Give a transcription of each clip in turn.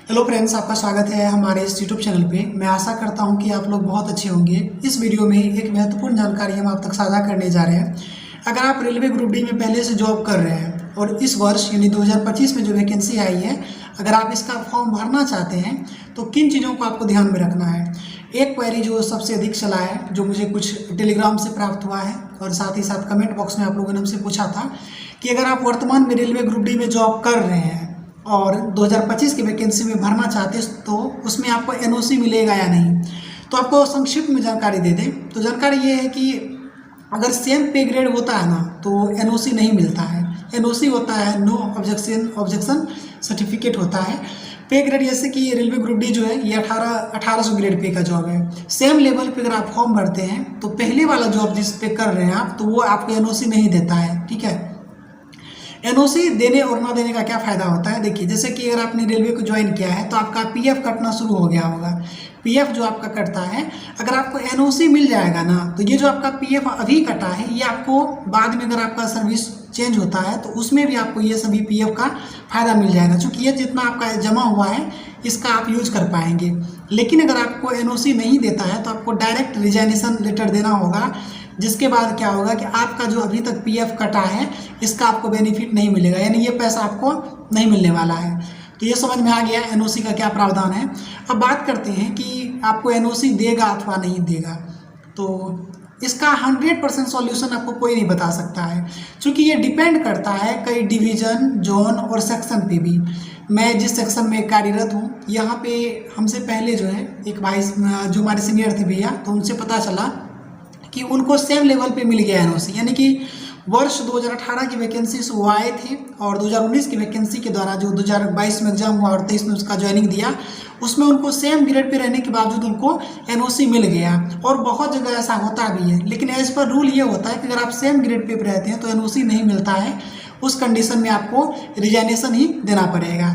Hello friends, आपका स्वागत है हमारे इस यूट्यूब चैनल पे। मैं आशा करता हूं कि आप लोग बहुत अच्छे होंगे। इस वीडियो में एक महत्वपूर्ण जानकारी हम आप तक साझा करने जा रहे हैं। अगर आप रेलवे ग्रुप डी में पहले से जॉब कर रहे हैं और इस वर्ष यानी 2025 में जो वैकेंसी आई है, अगर आप इसका फॉर्म भरना चाहते हैं तो किन चीज़ों को आपको ध्यान में रखना है। एक क्वेरी जो सबसे अधिक चला है, जो मुझे कुछ टेलीग्राम से प्राप्त हुआ है और साथ ही साथ कमेंट बॉक्स में आप लोगों ने हमसे पूछा था कि अगर आप वर्तमान में रेलवे ग्रुप डी में जॉब कर रहे हैं और 2025 की वैकेंसी में भरना चाहते हैं तो उसमें आपको एनओसी मिलेगा या नहीं। तो आपको संक्षिप्त में जानकारी दे दें तो जानकारी ये है कि अगर सेम पे ग्रेड होता है ना तो एनओसी नहीं मिलता है। एनओसी होता है नो ऑब्जेक्शन सर्टिफिकेट होता है। पे ग्रेड जैसे कि रेलवे ग्रुप डी जो है ये 1800 ग्रेड पे का जॉब है। सेम लेवल पे अगर आप फॉर्म भरते हैं तो पहले वाला जॉब जिस पे कर रहे हैं आप, तो वो आपको एनओसी नहीं देता है। ठीक है, एनओसी देने और ना देने का क्या फ़ायदा होता है। देखिए, जैसे कि अगर आपने रेलवे को ज्वाइन किया है तो आपका पीएफ कटना शुरू हो गया होगा। पीएफ जो आपका कटता है, अगर आपको एनओसी मिल जाएगा ना तो ये जो आपका पीएफ अभी कटा है ये आपको बाद में अगर आपका सर्विस चेंज होता है तो उसमें भी आपको ये सभी पीएफ का फ़ायदा मिल जाएगा, क्योंकि ये जितना आपका जमा हुआ है इसका आप यूज कर पाएंगे। लेकिन अगर आपको एनओसी नहीं देता है तो आपको डायरेक्ट रिजाइनेशन लेटर देना होगा, जिसके बाद क्या होगा कि आपका जो अभी तक पीएफ कटा है इसका आपको बेनिफिट नहीं मिलेगा, यानी ये पैसा आपको नहीं मिलने वाला है। तो ये समझ में आ गया एनओसी का क्या प्रावधान है। अब बात करते हैं कि आपको एनओसी देगा अथवा नहीं देगा। तो इसका 100% सॉल्यूशन आपको कोई नहीं बता सकता है, क्योंकि ये डिपेंड करता है कई डिवीज़न, जोन और सेक्शन पे भी। मैं जिस सेक्शन में कार्यरत हूँ यहाँ पे हमसे पहले जो है एक भाई जो हमारे सीनियर थे भैया, तो उनसे पता चला कि उनको सेम लेवल पे मिल गया एनओसी, यानी कि वर्ष 2018 की वैकेंसी से वो आए थे और 2019 की वैकेंसी के द्वारा जो 2022 में एग्जाम हुआ और 23 में उसका ज्वाइनिंग दिया, उसमें उनको सेम ग्रेड पे रहने के बावजूद उनको एनओसी मिल गया। और बहुत जगह ऐसा होता भी है, लेकिन एज पर रूल ये होता है कि अगर आप सेम ग्रेड पे रहते हैं तो एनओसी नहीं मिलता है। उस कंडीशन में आपको रिजाइनेशन ही देना पड़ेगा।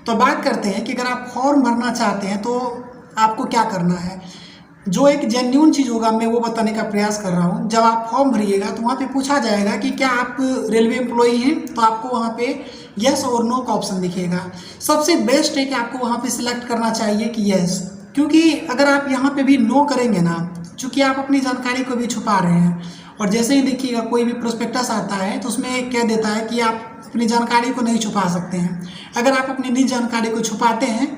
तो बात करते हैं कि अगर आप फॉर्म भरना चाहते हैं तो आपको क्या करना है। जो एक जेन्यून चीज़ होगा मैं वो बताने का प्रयास कर रहा हूँ। जब आप फॉर्म भरिएगा तो वहाँ पे पूछा जाएगा कि क्या आप रेलवे एम्प्लॉई हैं, तो आपको वहाँ पे यस और नो का ऑप्शन दिखेगा। सबसे बेस्ट है कि आपको वहाँ पे सिलेक्ट करना चाहिए कि यस, क्योंकि अगर आप यहाँ पे भी नो करेंगे ना, चूँकि आप अपनी जानकारी को भी छुपा रहे हैं। और जैसे ही देखिएगा कोई भी प्रोस्पेक्टस आता है तो उसमें कह देता है कि आप अपनी जानकारी को नहीं छुपा सकते हैं। अगर आप अपनी निजी जानकारी को छुपाते हैं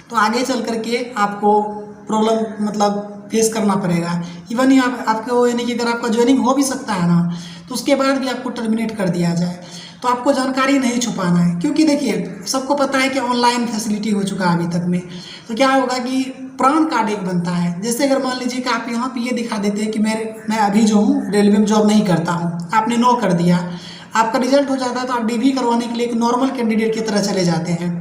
तो आगे चल करके आपको प्रॉब्लम मतलब फेस करना पड़ेगा। इवन ही आपको यानी कि अगर आपका ज्वाइनिंग हो भी सकता है ना तो उसके बाद भी आपको टर्मिनेट कर दिया जाए। तो आपको जानकारी नहीं छुपाना है, क्योंकि देखिए सबको पता है कि ऑनलाइन फैसिलिटी हो चुका है अभी तक में। तो क्या होगा कि प्रान कार्ड एक बनता है। जैसे अगर मान लीजिए कि आप यहाँ पे ये दिखा देते हैं कि मैं अभी जो हूँ रेलवे में जॉब नहीं करता हूँ, आपने नो कर दिया, आपका रिजल्ट हो जाता है तो आप डीवी करवाने के लिए एक नॉर्मल कैंडिडेट की तरह चले जाते हैं।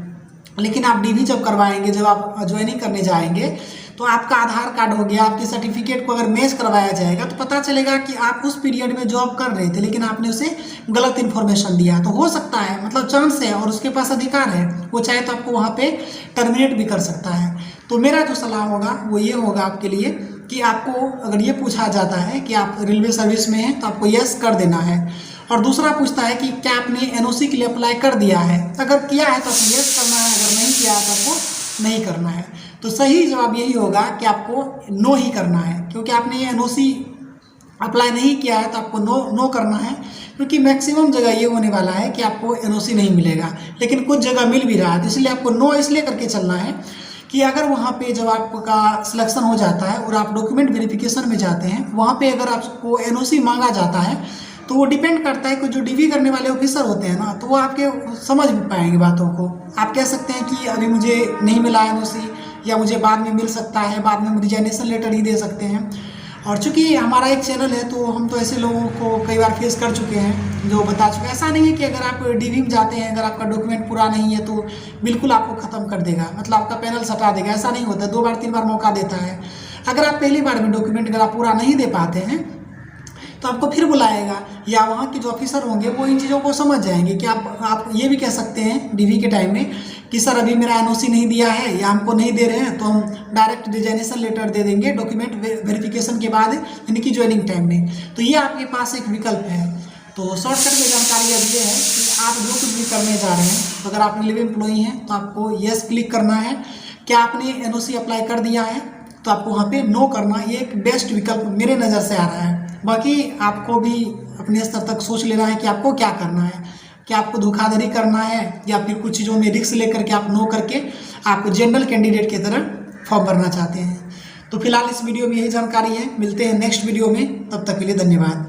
लेकिन आप डीवी जब करवाएंगे, जब आप ज्वाइनिंग करने जाएंगे तो आपका आधार कार्ड हो गया, आपके सर्टिफिकेट को अगर मैच करवाया जाएगा तो पता चलेगा कि आप उस पीरियड में जॉब कर रहे थे लेकिन आपने उसे गलत इन्फॉर्मेशन दिया। तो हो सकता है, मतलब चांस है और उसके पास अधिकार है, वो चाहे तो आपको वहाँ पे टर्मिनेट भी कर सकता है। तो मेरा जो सलाह होगा वो ये होगा आपके लिए कि आपको अगर ये पूछा जाता है कि आप रेलवे सर्विस में हैं तो आपको यस कर देना है। और दूसरा पूछता है कि क्या आपने एनओसी के लिए अप्लाई कर दिया है। अगर किया है तो आपको यस करना है, अगर नहीं किया है तो आपको नहीं करना है। तो सही जवाब यही होगा कि आपको नो ही करना है, क्योंकि आपने ये एनओसी अप्लाई नहीं किया है तो आपको नो करना है। क्योंकि मैक्सिमम जगह ये होने वाला है कि आपको एनओसी नहीं मिलेगा, लेकिन कुछ जगह मिल भी रहा है। तो इसलिए आपको नो इसलिए करके चलना है कि अगर वहाँ पे जब आपका सिलेक्शन हो जाता है और आप डॉक्यूमेंट वेरिफिकेशन में जाते हैं, वहाँ पे अगर आपको एनओसी मांगा जाता है तो वो डिपेंड करता है कि जो डीवी करने वाले ऑफिसर होते हैं ना, तो वो आपके समझ भी पाएंगे बातों को। आप कह सकते हैं कि अभी मुझे नहीं मिला एनओसी, या मुझे बाद में मिल सकता है, बाद में हम रिजाइनेशन लेटर ही दे सकते हैं। और चूंकि हमारा एक चैनल है तो हम तो ऐसे लोगों को कई बार फेस कर चुके हैं जो बता चुके हैं। ऐसा नहीं है कि अगर आप डीवी में जाते हैं, अगर आपका डॉक्यूमेंट पूरा नहीं है तो बिल्कुल आपको ख़त्म कर देगा, मतलब आपका पैनल सटा देगा। ऐसा नहीं होता, 2 बार 3 बार मौका देता है। अगर आप पहली बार में डॉक्यूमेंट अगर आप पूरा नहीं दे पाते हैं तो आपको फिर बुलाएगा, या वहाँ के जो ऑफिसर होंगे वो इन चीज़ों को समझ जाएंगे कि आप ये भी कह सकते हैं डीवी के टाइम में कि सर अभी मेरा एनओसी नहीं दिया है या हमको नहीं दे रहे हैं, तो हम डायरेक्ट रिजाइनेशन लेटर दे देंगे डॉक्यूमेंट वेरिफिकेशन के बाद, यानी कि ज्वाइनिंग टाइम में। तो ये आपके पास एक विकल्प है। तो शॉर्टकट में जानकारी अब ये है कि आप जो कुछ भी करने जा रहे हैं, तो अगर आप रेलवे एम्प्लॉई हैं तो आपको येस क्लिक करना है। क्या आपने एनओसी अप्लाई कर दिया है तो आपको वहाँ पे नो करना, ये एक बेस्ट विकल्प मेरे नज़र से आ रहा है। बाकी आपको भी अपने स्तर तक सोच लेना है कि आपको क्या करना है, क्या आपको धोखाधड़ी करना है या फिर कुछ चीज़ों में रिस्क लेकर के आप नो करके आप जनरल कैंडिडेट की तरह फॉर्म भरना चाहते हैं। तो फिलहाल इस वीडियो में यही जानकारी है, मिलते हैं नेक्स्ट वीडियो में, तब तक के लिए धन्यवाद।